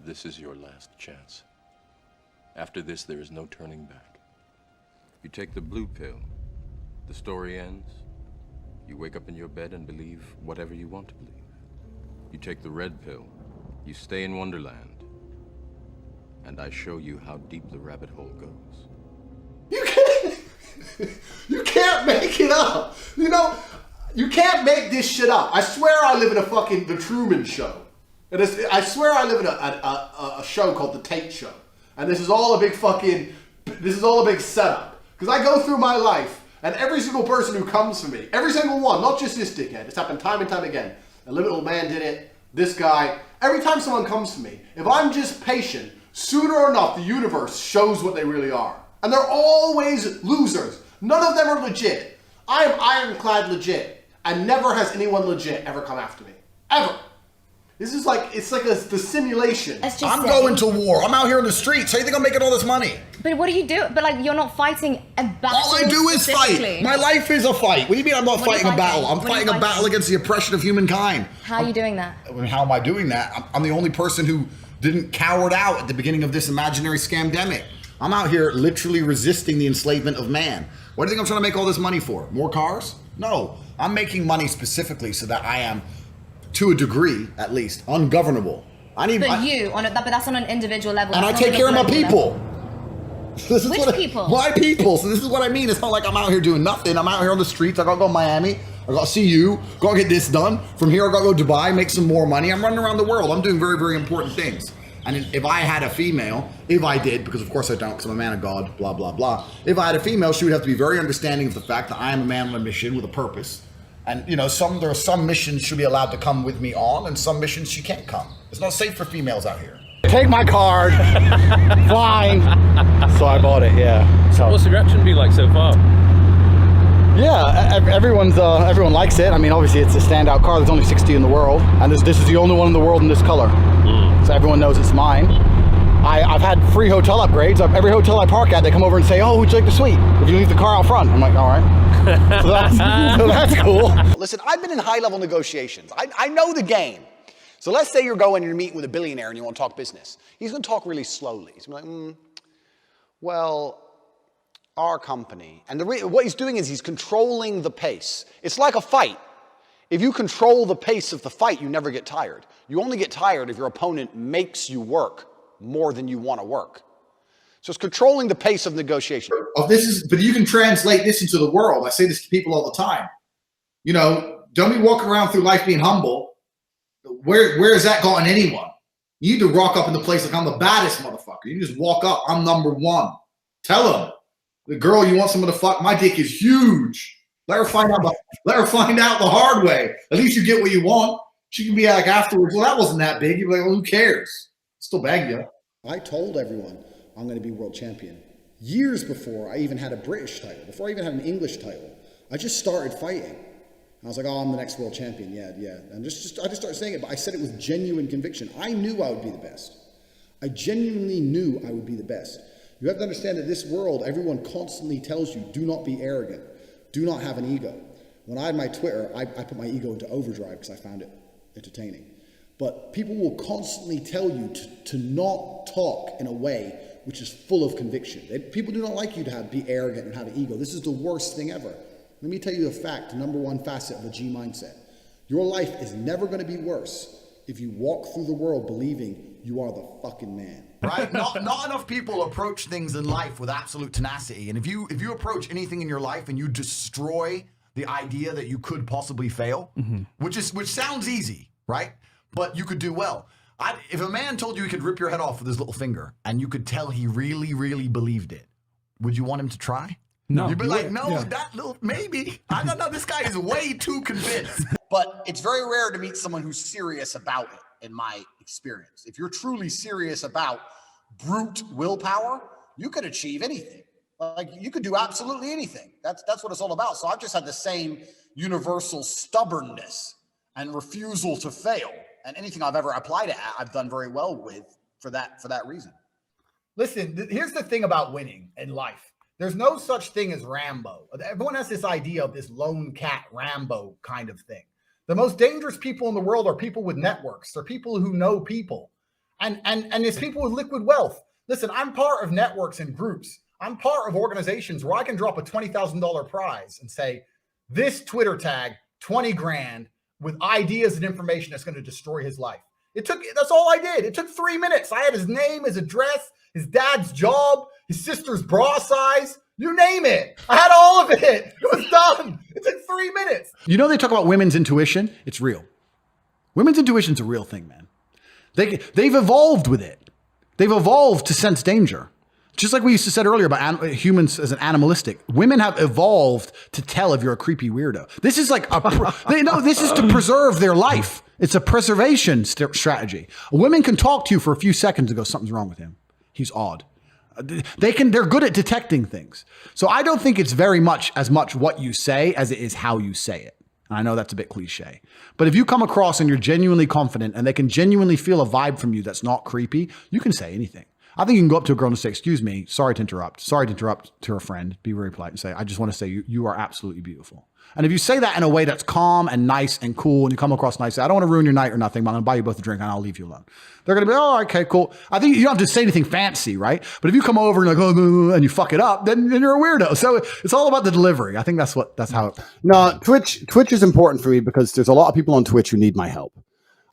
This is your last chance. After this, there is no turning back. You take the blue pill, the story ends. You wake up in your bed and believe whatever you want to believe. You take the red pill, you stay in Wonderland, and I show you how deep the rabbit hole goes. You can't make it up. You know, you can't make this shit up. I swear I live in a fucking The Truman Show. And I swear I live in a show called The Tate Show. And this is all a big setup. Because I go through my life, and every single person who comes for me, every single one, not just this dickhead, it's happened time and time again. A little man did it, this guy. Every time someone comes for me, if I'm just patient, sooner or not, the universe shows what they really are. And they're always losers. None of them are legit. I am ironclad legit. And never has anyone legit ever come after me. Ever. This is like, it's like the simulation. I'm going to war. I'm out here in the streets. How do you think I'm making all this money? But what do you do? But like, you're not fighting a battle. All I do is fight. My life is a fight. What do you mean I'm not fighting a battle? I'm fighting a battle against the oppression of humankind. How are you doing that? How am I doing that? I'm the only person who didn't cowered out at the beginning of this imaginary scamdemic. I'm out here literally resisting the enslavement of man. What do you think I'm trying to make all this money for? More cars? No. I'm making money specifically so that I am, to a degree at least, ungovernable. But that's on an individual level. And I take care of my people. Which people? My people. So this is what I mean. It's not like I'm out here doing nothing. I'm out here on the streets. I gotta go to Miami. I gotta see you. Gotta get this done. From here, I gotta go to Dubai, make some more money. I'm running around the world. I'm doing very, very important things. And if I had a female, if I did, because of course I don't, because I'm a man of God, blah, blah, blah. If I had a female, she would have to be very understanding of the fact that I am a man on a mission with a purpose. And you know, there are some missions she'll be allowed to come with me on, and some missions she can't come. It's not safe for females out here. Take my card. Fine. So I bought it, yeah. So what's the reaction been like so far? Yeah, everyone likes it. I mean, obviously it's a standout car. There's only 60 in the world, and this is the only one in the world in this color. So everyone knows it's mine. I've had free hotel upgrades. Every hotel I park at, they come over and say, "Oh, would you like the suite? If you leave the car out front." I'm like, all right. So that's cool. Listen, I've been in high-level negotiations. I know the game. So let's say you're meeting with a billionaire and you want to talk business. He's going to talk really slowly. He's going to be like, well, our company. And what he's doing is he's controlling the pace. It's like a fight. If you control the pace of the fight, you never get tired. You only get tired if your opponent makes you work more than you want to work. So it's controlling the pace of negotiation. But you can translate this into the world. I say this to people all the time. You know, don't be walking around through life being humble. Where has that gotten anyone? You need to rock up in the place like I'm the baddest motherfucker. You just walk up, I'm number one. Tell them, the girl you want someone to fuck, my dick is huge. Let her find out the hard way. At least you get what you want. She can be like afterwards, well, that wasn't that big. You're like, well, who cares? Still bag you. I told everyone I'm going to be world champion. Years before I even had a British title, before I even had an English title, I just started fighting. I was like, oh, I'm the next world champion. Yeah. And I just started saying it, but I said it with genuine conviction. I knew I would be the best. I genuinely knew I would be the best. You have to understand that this world, everyone constantly tells you, do not be arrogant. Do not have an ego. When I had my Twitter, I put my ego into overdrive because I found it entertaining. But people will constantly tell you to not talk in a way which is full of conviction. People do not like you to be arrogant and have an ego. This is the worst thing ever. Let me tell you a fact, number one facet of a G mindset. Your life is never going to be worse if you walk through the world believing you are the fucking man. Right? Not enough people approach things in life with absolute tenacity. And if you approach anything in your life and you destroy the idea that you could possibly fail, which sounds easy, right? But you could do well. If a man told you he could rip your head off with his little finger and you could tell he really, really believed it, would you want him to try? No. You'd be like, no, that little, maybe. I don't know, this guy is way too convinced. But it's very rare to meet someone who's serious about it, in my experience. If you're truly serious about brute willpower, you could achieve anything. Like, you could do absolutely anything. That's what it's all about. So I've just had the same universal stubbornness and refusal to fail. And anything I've ever applied it at, I've done very well with for that reason. Listen, here's the thing about winning in life. There's no such thing as Rambo. Everyone has this idea of this lone cat Rambo kind of thing. The most dangerous people in the world are people with networks. They're people who know people. And there's people with liquid wealth. Listen, I'm part of networks and groups. I'm part of organizations where I can drop a $20,000 prize and say, this Twitter tag, 20 grand with ideas and information that's going to destroy his life. That's all I did. It took 3 minutes. I had his name, his address, his dad's job, his sister's bra size, you name it. I had all of it. It was done. It took 3 minutes. You know, they talk about women's intuition. It's real. Women's intuition's a real thing, man. They've evolved with it. They've evolved to sense danger. Just like we used to said earlier about humans as an animalistic, women have evolved to tell if you're a creepy weirdo. This is like this is to preserve their life. It's a preservation strategy. Women can talk to you for a few seconds and go, something's wrong with him. He's odd. They're good at detecting things. So I don't think it's very much as much what you say as it is how you say it. And I know that's a bit cliche, but if you come across and you're genuinely confident and they can genuinely feel a vibe from you that's not creepy, you can say anything. I think you can go up to a girl and say, excuse me, sorry to interrupt to her friend, be very polite and say, I just want to say you are absolutely beautiful. And if you say that in a way that's calm and nice and cool and you come across nice, I don't want to ruin your night or nothing, but I'm going to buy you both a drink and I'll leave you alone. They're going to be, oh, okay, cool. I think you don't have to say anything fancy, right? But if you come over and like, oh, and you fuck it up, then you're a weirdo. So it's all about the delivery. I think that's how it. No, Twitch is important for me because there's a lot of people on Twitch who need my help.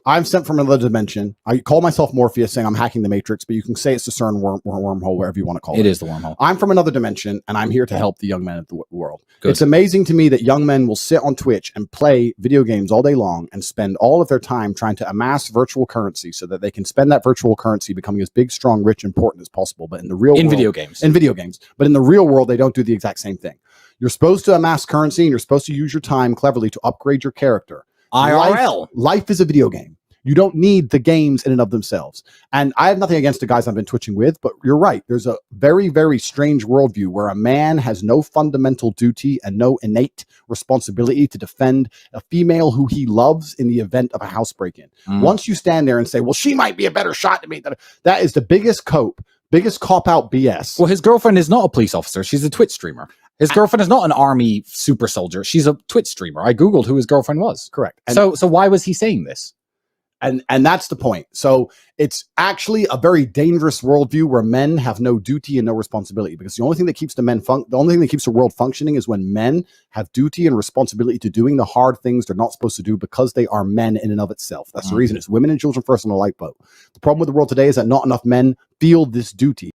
I'm sent from another dimension. I call myself Morpheus, saying I'm hacking the Matrix, but you can say it's the CERN wormhole, wherever you want to call it. It is the wormhole. I'm from another dimension, and I'm here to help the young men of the world. Good. It's amazing to me that young men will sit on Twitch and play video games all day long and spend all of their time trying to amass virtual currency so that they can spend that virtual currency becoming as big, strong, rich, important as possible. But in the real world, video games. In video games. But in the real world, they don't do the exact same thing. You're supposed to amass currency, and you're supposed to use your time cleverly to upgrade your character. IRL. Life is a video game. You don't need the games in and of themselves. And I have nothing against the guys I've been twitching with, but you're right. There's a very, very strange worldview where a man has no fundamental duty and no innate responsibility to defend a female who he loves in the event of a house break-in. Once you stand there and say, well, she might be a better shot than me, that is the biggest cop-out BS. Well, his girlfriend is not a police officer. She's a Twitch streamer. His girlfriend is not an army super soldier. She's a Twitch streamer. I Googled who his girlfriend was. Correct. And so why was he saying this? And that's the point. So it's actually a very dangerous worldview where men have no duty and no responsibility, because the only thing that keeps the only thing that keeps the world functioning is when men have duty and responsibility to doing the hard things they're not supposed to do because they are men in and of itself. That's the reason it's women and children first on the lifeboat. The problem with the world today is that not enough men feel this duty.